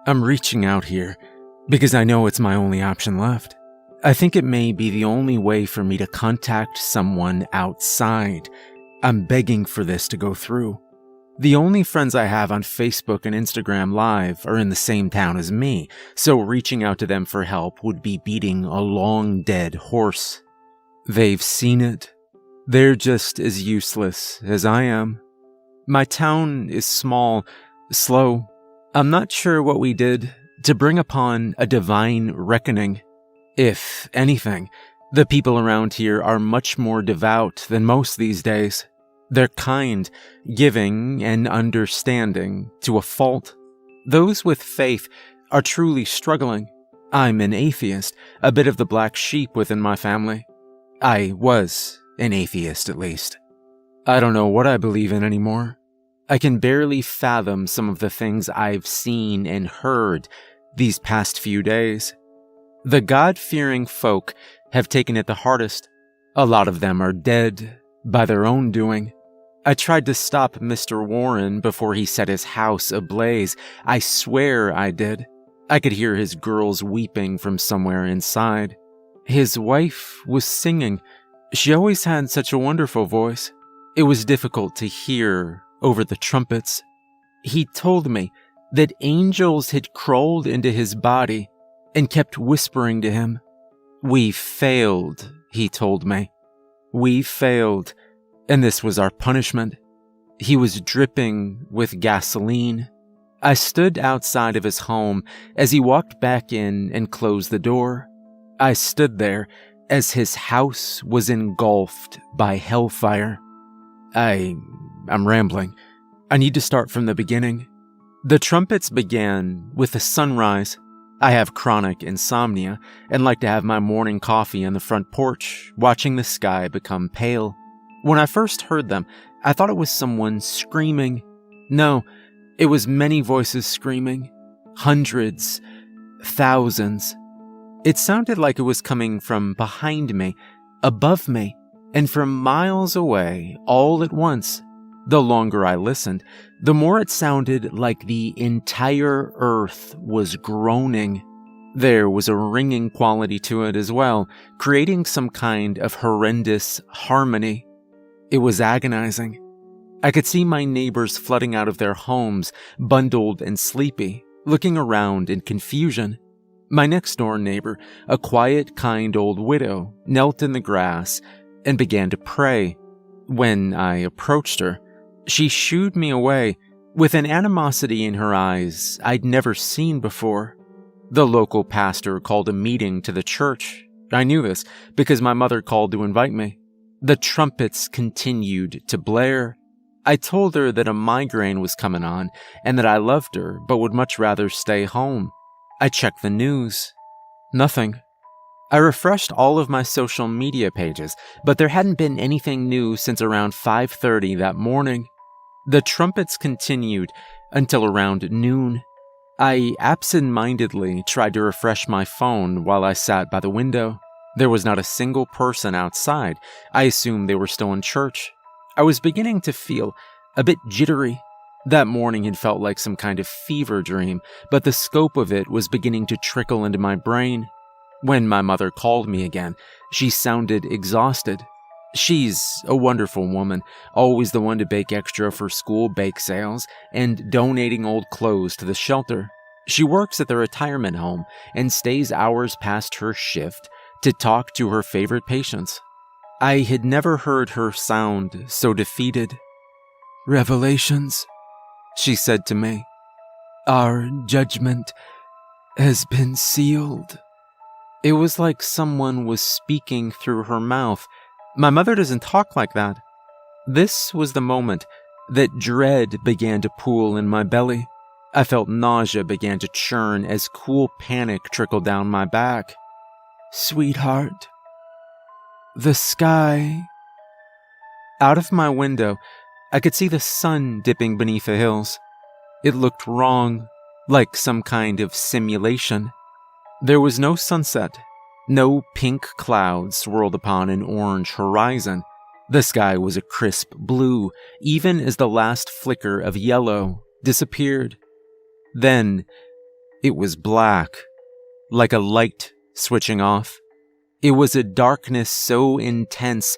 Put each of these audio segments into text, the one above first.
I'm reaching out here because I know it's my only option left. I think it may be the only way for me to contact someone outside. I'm begging for this to go through. The only friends I have on Facebook and Instagram Live are in the same town as me, so reaching out to them for help would be beating a long dead horse. They've seen it. They're just as useless as I am. My town is small, slow. I'm not sure what we did to bring upon a divine reckoning. If anything, the people around here are much more devout than most these days. They're kind, giving, and understanding to a fault. Those with faith are truly struggling. I'm an atheist, a bit of the black sheep within my family. I was an atheist, at least. I don't know what I believe in anymore. I can barely fathom some of the things I've seen and heard these past few days. The God-fearing folk have taken it the hardest. A lot of them are dead by their own doing. I tried to stop Mr. Warren before he set his house ablaze. I swear I did. I could hear his girls weeping from somewhere inside. His wife was singing. She always had such a wonderful voice. It was difficult to hear over the trumpets. He told me that angels had crawled into his body and kept whispering to him. We failed, he told me. We failed, and this was our punishment. He was dripping with gasoline. I stood outside of his home as he walked back in and closed the door. I stood there as his house was engulfed by hellfire. I'm rambling. I need to start from the beginning. The trumpets began with the sunrise. I have chronic insomnia and like to have my morning coffee on the front porch, watching the sky become pale. When I first heard them, I thought it was someone screaming. No, it was many voices screaming. Hundreds, thousands. It sounded like it was coming from behind me, above me, and from miles away all at once. The longer I listened, the more it sounded like the entire earth was groaning. There was a ringing quality to it as well, creating some kind of horrendous harmony. It was agonizing. I could see my neighbors flooding out of their homes, bundled and sleepy, looking around in confusion. My next-door neighbor, a quiet, kind old widow, knelt in the grass and began to pray. When I approached her, she shooed me away with an animosity in her eyes I'd never seen before. The local pastor called a meeting to the church. I knew this because my mother called to invite me. The trumpets continued to blare. I told her that a migraine was coming on and that I loved her but would much rather stay home. I checked the news. Nothing. I refreshed all of my social media pages, but there hadn't been anything new since around 5:30 that morning. The trumpets continued until around noon. I absent-mindedly tried to refresh my phone while I sat by the window. There was not a single person outside. I assumed they were still in church. I was beginning to feel a bit jittery. That morning had felt like some kind of fever dream, but the scope of it was beginning to trickle into my brain. When my mother called me again, she sounded exhausted. She's a wonderful woman, always the one to bake extra for school bake sales and donating old clothes to the shelter. She works at the retirement home and stays hours past her shift to talk to her favorite patients. I had never heard her sound so defeated. "Revelations," she said to me. "Our judgment has been sealed." It was like someone was speaking through her mouth. My mother doesn't talk like that. This was the moment that dread began to pool in my belly. I felt nausea began to churn as cool panic trickled down my back. "Sweetheart, the sky." Out of my window, I could see the sun dipping beneath the hills. It looked wrong, like some kind of simulation. There was no sunset. No pink clouds swirled upon an orange horizon. The sky was a crisp blue, even as the last flicker of yellow disappeared. Then, It was black, like a light switching off. It was a darkness so intense,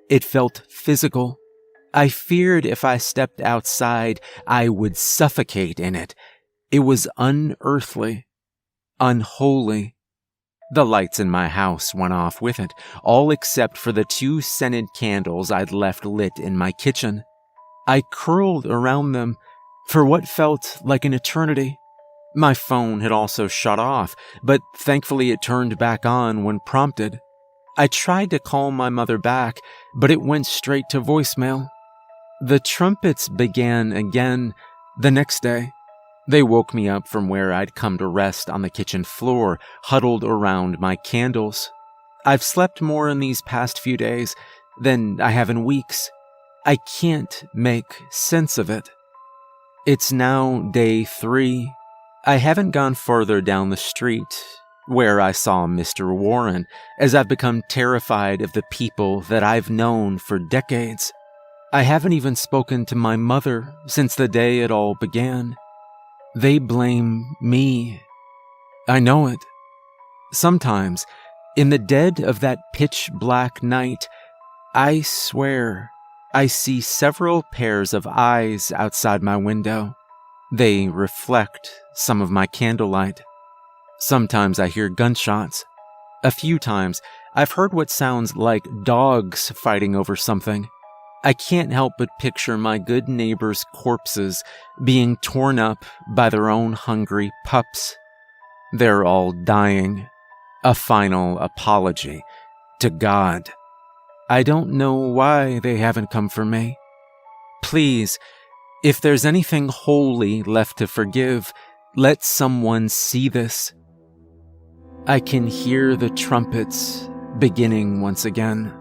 it felt physical. I feared if I stepped outside, I would suffocate in it. It was unearthly, unholy. The lights in my house went off with it, all except for the 2 scented candles I'd left lit in my kitchen. I curled around them for what felt like an eternity. My phone had also shut off, but thankfully it turned back on when prompted. I tried to call my mother back, but it went straight to voicemail. The Trumpets began again the next day. They woke me up from where I'd come to rest on the kitchen floor, huddled around my candles. I've slept more in these past few days than I have in weeks. I can't make sense of it. It's now day 3. I haven't gone further down the street where I saw Mr. Warren, as I've become terrified of the people that I've known for decades. I haven't even spoken to my mother since the day it all began. They blame me. I know it. Sometimes, in the dead of that pitch-black night, I swear I see several pairs of eyes outside my window. They reflect some of my candlelight. Sometimes I hear gunshots. A few times, I've heard what sounds like dogs fighting over something. I can't help but picture my good neighbors' corpses being torn up by their own hungry pups. They're all dying. A final apology to God. I don't know why they haven't come for me. Please, if there's anything holy left to forgive, let someone see this. I can hear the trumpets beginning once again.